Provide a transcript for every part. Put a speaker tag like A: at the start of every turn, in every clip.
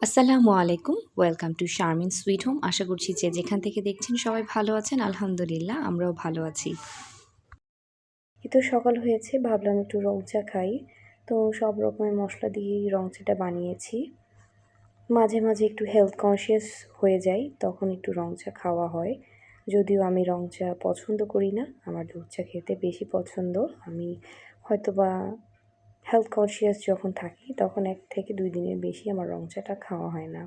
A: আসসালামু আলাইকুম। Welcome to Sharmin sweet home. আশা করছি যে যেখান থেকে দেখছেন সবাই ভালো আছেন। আলহামদুলিল্লাহ আমরাও ভালো আছি।
B: এই তো সকাল হয়েছে, ভাবলাম একটু রং চা খাই। তো সব রকমের মশলা দিয়েই রং চাটা বানিয়েছি। মাঝে মাঝে একটু হেলথ কনসিয়াস হয়ে যাই, তখন একটু রং চা খাওয়া হয়। যদিও আমি রং চা পছন্দ করি না, আমার দুধ চা খেতে বেশি পছন্দ। আমি হয়তোবা হেলথ কনসিয়াস যখন থাকি তখন 1 থেকে 2 দিনের বেশি আমার রং চাটা খাওয়া হয় না।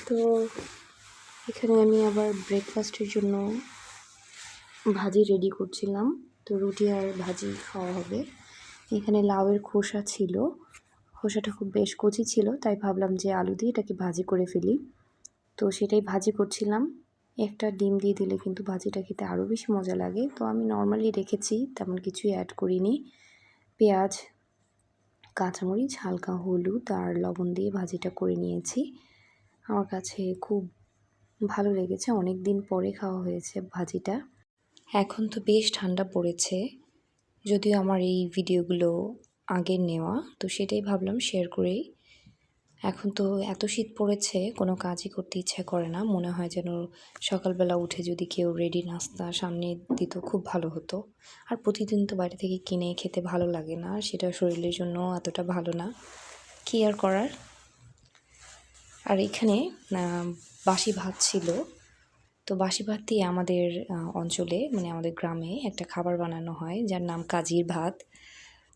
B: তো এখানে আমি আবার ব্রেকফাস্টের জন্য ভাজি রেডি করছিলাম। তো রুটি আর ভাজি খাওয়া হবে। এখানে লাউয়ের খোসা ছিল, খোসাটা খুব বেশ কচি ছিল, তাই ভাবলাম যে আলু দিয়ে এটাকে ভাজি করে ফেলি। তো সেটাই ভাজি করছিলাম। একটা ডিম দিয়ে দিলে কিন্তু ভাজিটা খেতে আরও বেশি মজা লাগে। তো আমি নর্মালি রেখেছি, তেমন কিছুই অ্যাড করিনি। পেঁয়াজ, কাঁচামরিচ, হালকা হলুদ আর লবণ দিয়ে ভাজিটা করে নিয়েছি। আমার কাছে খুব ভালো লেগেছে, অনেক দিন পরে খাওয়া হয়েছে ভাজিটা। এখন তো বেশ ঠান্ডা পড়েছে, যদিও আমার এই ভিডিওগুলো আগের নেওয়া, তো সেটাই ভাবলাম শেয়ার করেই। এখন তো এত শীত পড়েছে, কোনো কাজই করতে ইচ্ছা করে না। মনে হয় যেন সকালবেলা উঠে যদি কেউ রেডি নাস্তা সামনে দিত খুব ভালো হতো। আর প্রতিদিন তো বাইরে থেকে কিনে খেতে ভালো লাগে না, সেটা শরীরের জন্য এতটা ভালো না, কী আর করার। আর এখানে বাসি ভাত ছিল। তো বাসি ভাত দিয়ে আমাদের অঞ্চলে, মানে আমাদের গ্রামে একটা খাবার বানানো হয় যার নাম কাজির ভাত।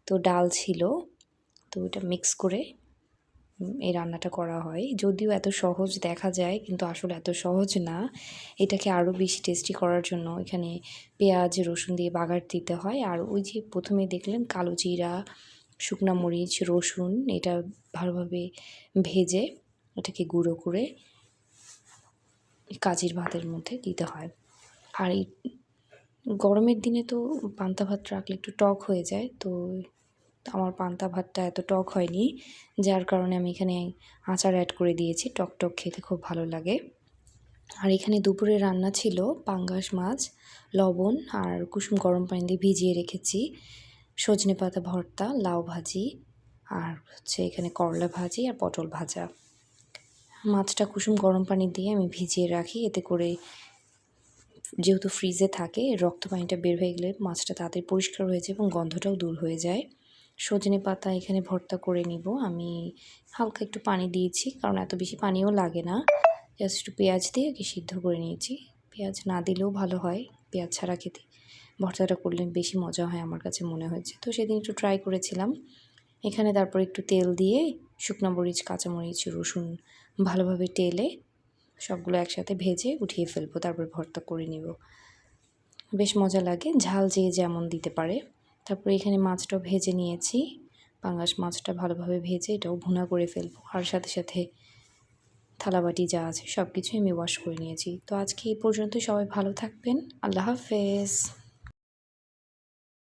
B: তো ডাল ছিল, তো এটা মিক্স করে এই রান্নাটা করা হয়। যদিও এত সহজ দেখা যায়, কিন্তু আসলে এত সহজ না। এটাকে আরও বেশি টেস্টি করার জন্য এখানে পেঁয়াজ রসুন দিয়ে বাগার দিতে হয়। আর ওই যে প্রথমে দেখলেন কালো জিরা, শুকনো মরিচ, রসুন, এটা ভালোভাবে ভেজে এটাকে গুঁড়ো করে কাজির ভাতের মধ্যে দিতে হয়। আর এই গরমের দিনে তো পান্তা ভাত রাখলে একটু টক হয়ে যায়, তো আমার পান্তা ভাতটা এত টক হয়নি, যার কারণে আমি এখানে আচার অ্যাড করে দিয়েছি। টক টক খেতে খুব ভালো লাগে। আর এখানে দুপুরে রান্না ছিল পাঙ্গাস মাছ, লবণ আর কুসুম গরম পানি দিয়ে ভিজিয়ে রেখেছি, সজনে পাতা ভর্তা, লাউ ভাজি, আর হচ্ছে এখানে করলা ভাজি আর পটল ভাজা। মাছটা কুসুম গরম পানি দিয়ে আমি ভিজিয়ে রাখি, এতে করে যেহেতু ফ্রিজে থাকে, রক্ত পানিটা বের হয়ে গেলে মাছটা তাড়াতাড়ি পরিষ্কার হয়ে যায় এবং গন্ধটাও দূর হয়ে যায়। সজনে পাতা এখানে ভর্তা করে নিব। আমি হালকা একটু পানি দিয়েছি, কারণ এত বেশি পানিও লাগে না। জাস্ট একটু পেঁয়াজ দিয়ে একে সিদ্ধ করে নিয়েছি। পেঁয়াজ না দিলেও ভালো হয়, পেঁয়াজ ছাড়া খেতে ভর্তাটা করলে বেশি মজা হয় আমার কাছে মনে হয়েছে। তো সেদিন একটু ট্রাই করেছিলাম। এখানে তারপর একটু তেল দিয়ে শুকনো মরিচ, কাঁচামরিচ, রসুন ভালোভাবে টেলে সবগুলো একসাথে ভেজে উঠিয়ে ফেলবো, তারপর ভর্তা করে নিব। বেশ মজা লাগে, ঝাল যে যেমন দিতে পারে। তারপরে এখানে মাছটাও ভেজে নিয়েছি, পাঙ্গাস মাছটা ভালোভাবে ভেজে এটাও ভুনা করে ফেলবো। আর সাথে সাথে থালাবাটি যা আছে সব কিছুই আমি ওয়াশ করে নিয়েছি। তো আজকে এই পর্যন্ত, সবাই ভালো থাকবেন। আল্লাহ হাফেজ।